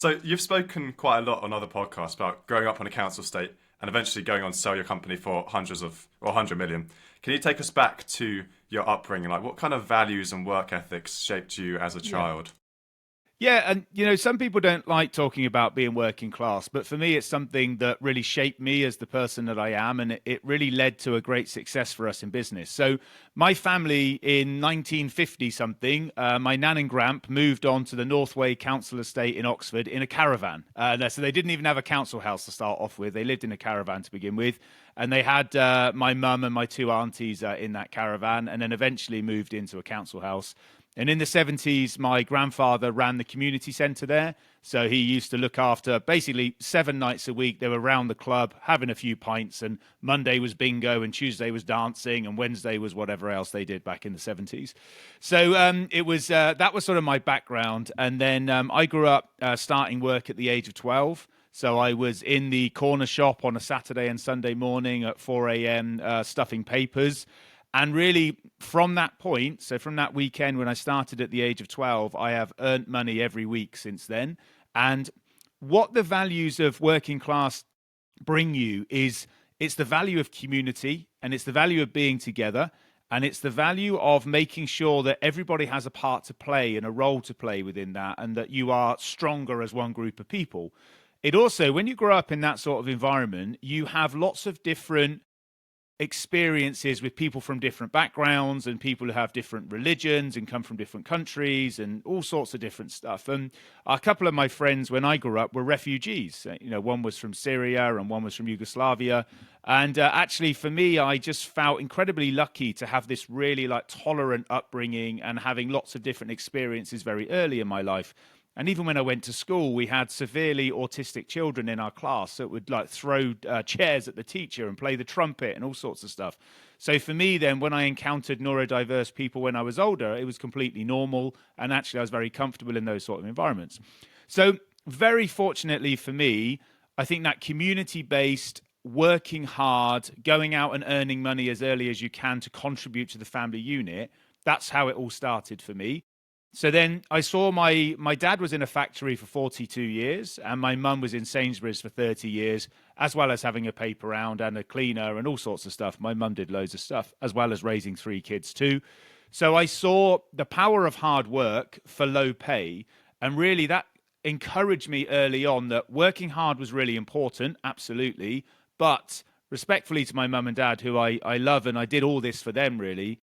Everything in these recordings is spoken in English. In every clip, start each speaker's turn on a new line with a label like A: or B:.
A: So you've spoken quite a lot on other podcasts about growing up on a council estate and eventually going on to sell your company for hundreds of or 100 million. Can you take us back to your upbringing? Like, what kind of values and work ethics shaped you as a
B: Yeah.
A: child?
B: Yeah, and some people don't like talking about being working class, but for me, it's something that really shaped me as the person that I am, and it really led to a great success for us in business. So, my family in 1950 something, my nan and gramp moved on to the Northway Council Estate in Oxford in a caravan. So they didn't even have a council house to start off with; they lived in a caravan to begin with, and they had my mum and my two aunties in that caravan, and then eventually moved into a council house. And in the 70s, my grandfather ran the community centre there. So he used to look after basically 7 nights a week. They were around the club having a few pints, and Monday was bingo, and Tuesday was dancing, and Wednesday was whatever else they did back in the 70s. So it was that was sort of my background. And then I grew up starting work at the age of 12. So I was in the corner shop on a Saturday and Sunday morning at 4 a.m. Stuffing papers. And really, from that point, so from that weekend when I started at the age of 12, I have earned money every week since then. And what the values of working class bring you is it's the value of community, and it's the value of being together, and it's the value of making sure that everybody has a part to play and a role to play within that, and that you are stronger as one group of people. It also, when you grow up in that sort of environment, you have lots of different experiences with people from different backgrounds and people who have different religions and come from different countries and all sorts of different stuff. And a couple of my friends when I grew up were refugees. One was from Syria and one was from Yugoslavia. And actually, for me, I just felt incredibly lucky to have this really tolerant upbringing and having lots of different experiences very early in my life. And even when I went to school, we had severely autistic children in our class that would throw chairs at the teacher and play the trumpet and all sorts of stuff. So for me, then, when I encountered neurodiverse people when I was older, it was completely normal. And actually, I was very comfortable in those sort of environments. So very fortunately for me, I think that community-based, working hard, going out and earning money as early as you can to contribute to the family unit, that's how it all started for me. So then I saw my dad was in a factory for 42 years and my mum was in Sainsbury's for 30 years, as well as having a paper round and a cleaner and all sorts of stuff. My mum did loads of stuff, as well as raising 3 kids too. So I saw the power of hard work for low pay, and really that encouraged me early on that working hard was really important, absolutely. But respectfully to my mum and dad, who I love, and I did all this for them really,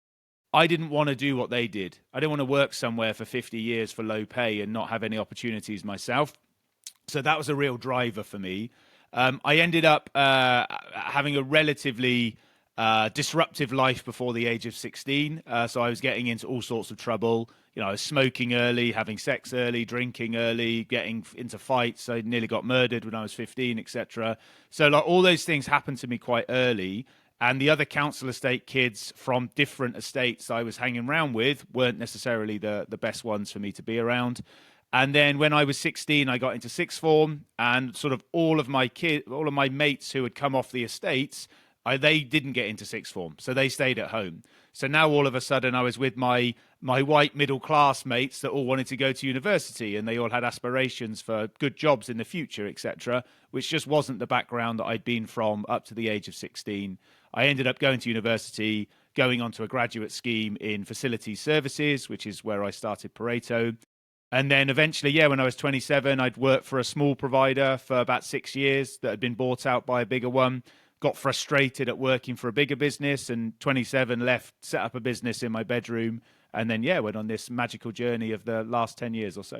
B: I didn't want to do what they did. I didn't want to work somewhere for 50 years for low pay and not have any opportunities myself. So that was a real driver for me. I ended up having a relatively disruptive life before the age of 16. So I was getting into all sorts of trouble. I was smoking early, having sex early, drinking early, getting into fights. I nearly got murdered when I was 15, etc. So all those things happened to me quite early. And the other council estate kids from different estates I was hanging around with weren't necessarily the best ones for me to be around. And then when I was 16, I got into sixth form, and sort of all of my mates who had come off the estates, they didn't get into sixth form, so they stayed at home. So now all of a sudden I was with my white middle class mates that all wanted to go to university, and they all had aspirations for good jobs in the future, etc., which just wasn't the background that I'd been from up to the age of 16. I ended up going to university, going on to a graduate scheme in facilities services, which is where I started Pareto. And then eventually, when I was 27, I'd worked for a small provider for about 6 years that had been bought out by a bigger one. Got frustrated at working for a bigger business, and 27 left, set up a business in my bedroom, and then went on this magical journey of the last 10 years or so.